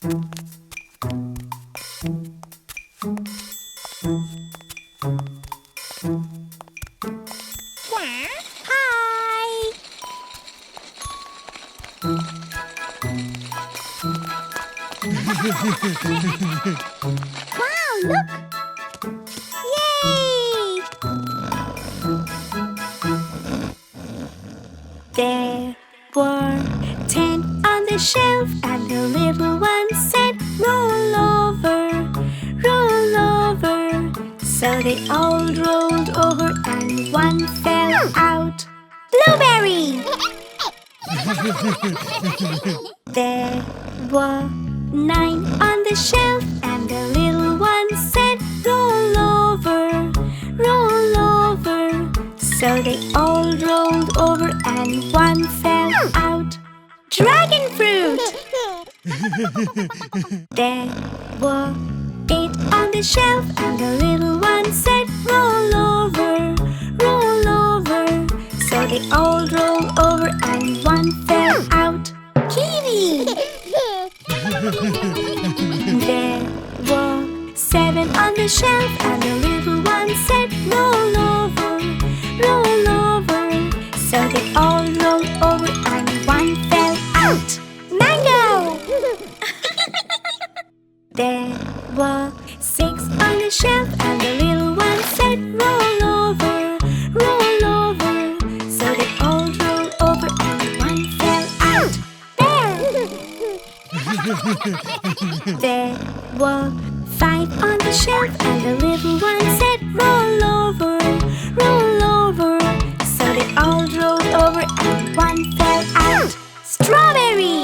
Hi! Wow, look! Yay! There were 10 on the shelf, and the little one said, roll over, roll over. So they all rolled over and one fell out. Blueberry! There were 9 on the shelf, and the little one said, roll over, roll over. So they all rolled over and one fell out. Dragon fruit! There were 8 on the shelf, and the little one said, roll over, roll over. So they all rolled over and one fell out. Kiwi! There were 7 on the shelf, and the little one said, roll over, roll over. So they all rolled over and one fell out. Mango! There were 6 on the shelf, and the little one said, roll over, roll over. So they all rolled over and one fell out. Bear! There were 5 on the shelf, and the little one said, roll over, roll over. So they all rolled over and one fell out. Strawberry!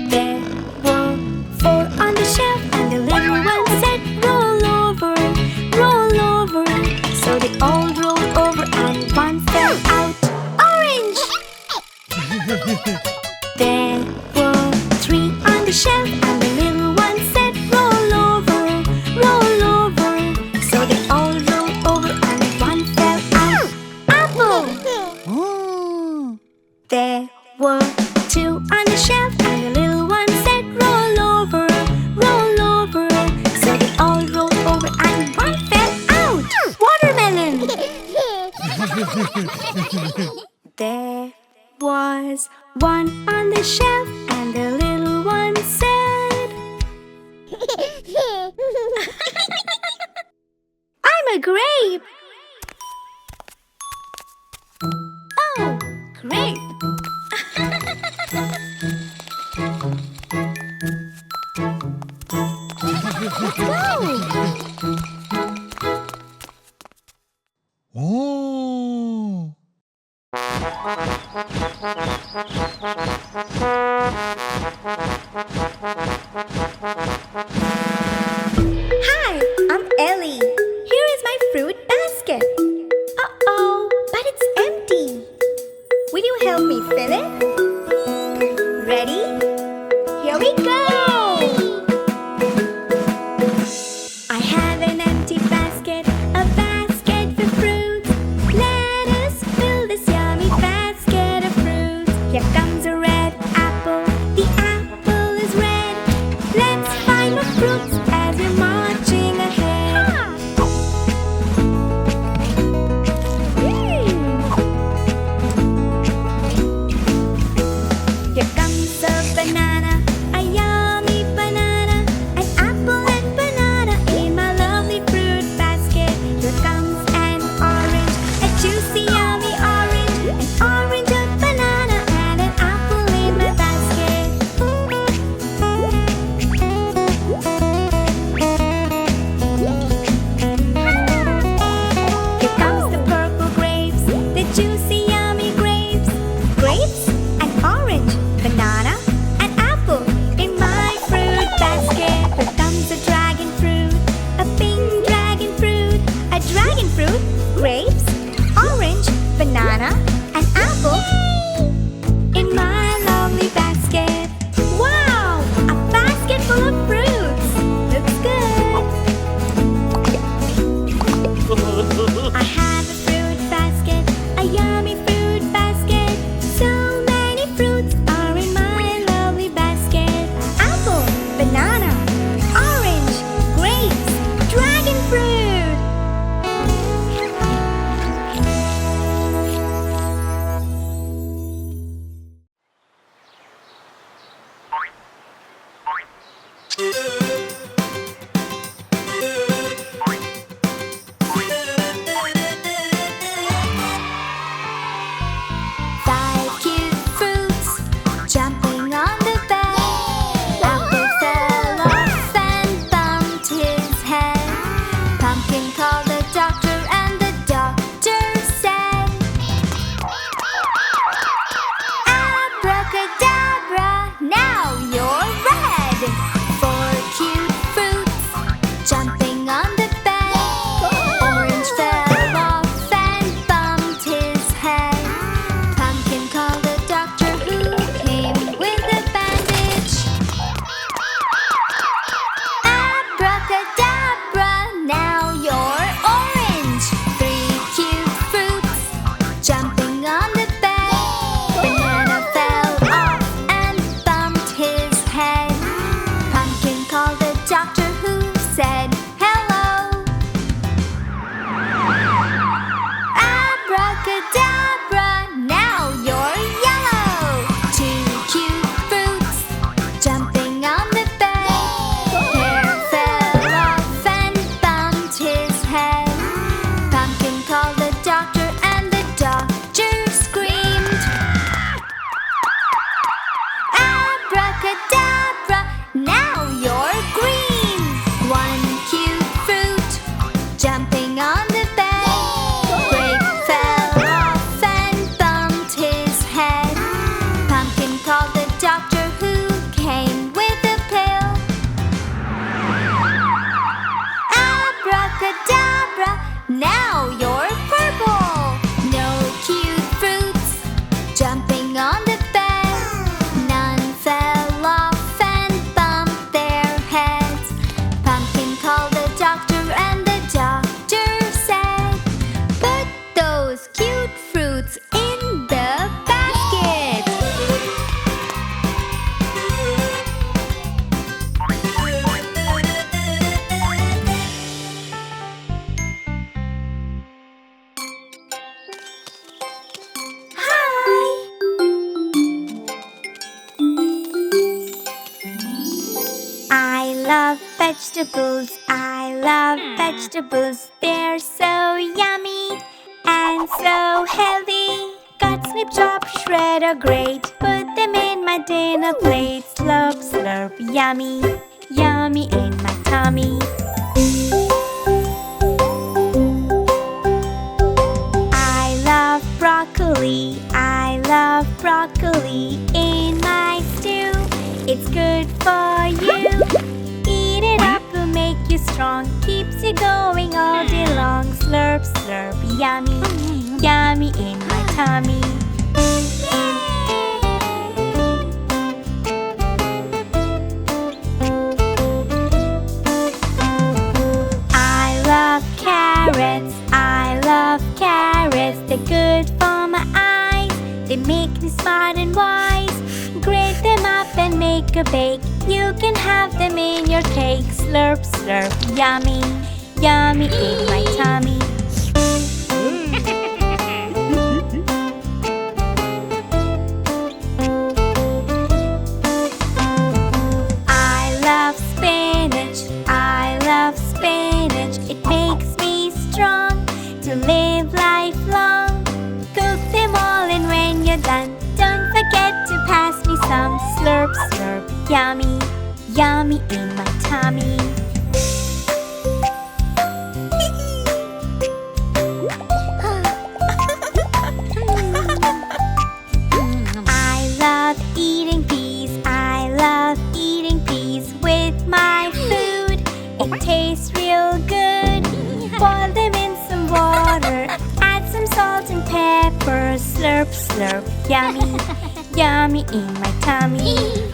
There were 4 on the shelf, and the little one said, roll over, roll over. So they all rolled over and one fell out. Orange! There were 3 on the shelf, and the little one said, roll over, roll over. So they all rolled over and one fell out. Apple! There were 2 on the shelf, and the little one said, roll over, roll over. So they all rolled over and one fell out. Watermelon! There was 1 on the shelf, and the little one said, I'm a grape! Oh, grape! Let's go! Oh! Hi, I'm Ellie. Here is my fruit basket. Uh-oh, but it's empty. Will you help me fill it? Ready? Here we go! I have an empty basket, a basket for fruit. Let us fill this yummy basket of fruit. Here comes a red apple, the apple is red. Let's find more fruits as we're marching ahead. Here comes a banana, a yummy banana. An apple and banana in my lovely fruit basket. Here comes an orange, a juicy yummy orange. An orange, a banana, and an apple in my basket. Here comes the purple grapes, the juicy yummy grapes. Grapes, an orange, banana, an apple in my fruit basket. Here comes a dragon fruit, a pink dragon fruit. A dragon fruit, grapes, orange, banana, an apple in my lovely basket. Wow, a basket full of fruits. Looks good. I have a fruit basket, a yummy fruit basket. So many fruits are in my lovely basket. Abracadabra, now you're yellow. Two cute fruits jumping on the bed. Pear fell off and bumped his head. Pumpkin called the doctor and the doctor screamed. Abracadabra, now you're green. One cute fruit jumping on the bed. Grape fell off and bumped his head. Pumpkin called the doctor who came with a pill. Abracadabra, now you're purple. No cute fruits jumping on the bed. None fell off and bumped their heads. Pumpkin called the doctor and the doctor said, "Put those cute fruits in the basket." Hi! I love vegetables, I love vegetables. They're so yummy and so healthy. Cut, snip, chop, shred or grate. Put them in my dinner plate. Slurp, slurp, yummy, yummy in my tummy. I love broccoli, I love broccoli in my stew. It's good for you. Eat it up, will make you strong. Keeps you going all day long. Slurp, slurp, yummy, yummy in my tummy. I love carrots, I love carrots. They're good for my eyes. They make me smart and wise. Grate them up and make a bake. You can have them in your cake. Slurp, slurp, yummy, yummy in my tummy. I love spinach, I love spinach. It makes me strong to live lifelong. Cook them all and when you're done, don't forget to pass me some. Slurp, slurp, yummy, yummy in my tummy. I love eating peas, I love eating peas with my food. It tastes real good. Boil them in some water, add some salt and pepper. Slurp, slurp, yummy, yummy in my tummy.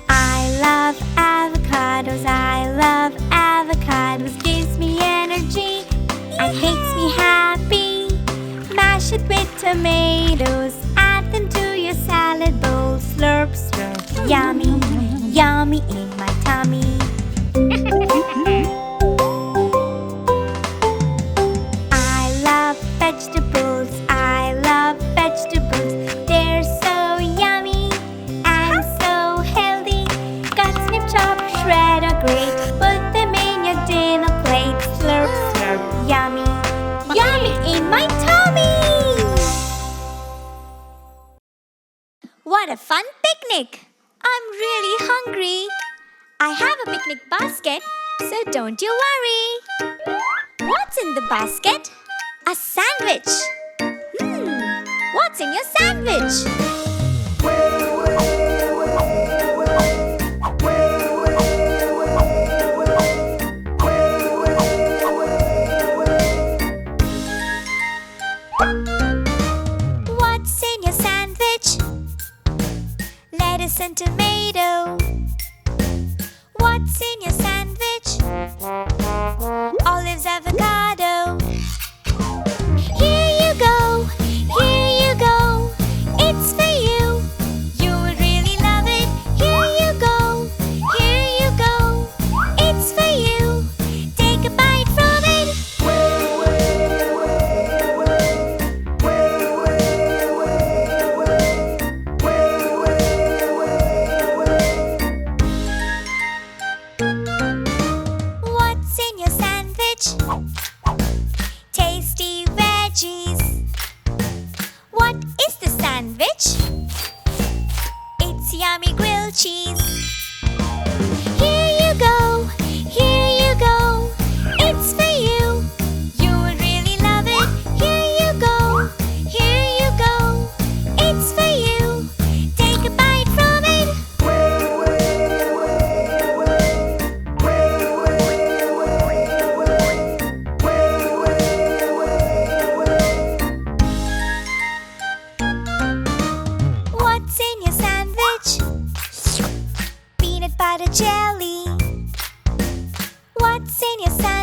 I love avocados, I love avocados. Gives me energy and makes me happy. Mash it with tomatoes, add them to your salad bowl. Slurp, slurp, yummy, yummy in my tummy. I love vegetables, I love vegetables. They're so yummy and so healthy. Cut, snip, chop, shred or grate. Put them in your dinner plate. Slurp, slurp, yummy, yummy in my tummy. What a fun picnic! I'm really hungry. I have a picnic basket, so don't you worry. What's in the basket? A sandwich. What's in your sandwich? What's in your sandwich? Lettuce and tomato. What's in your sandwich? Olives, avocado. Here you go, here you go. It's got a jelly. What's in your sandwich?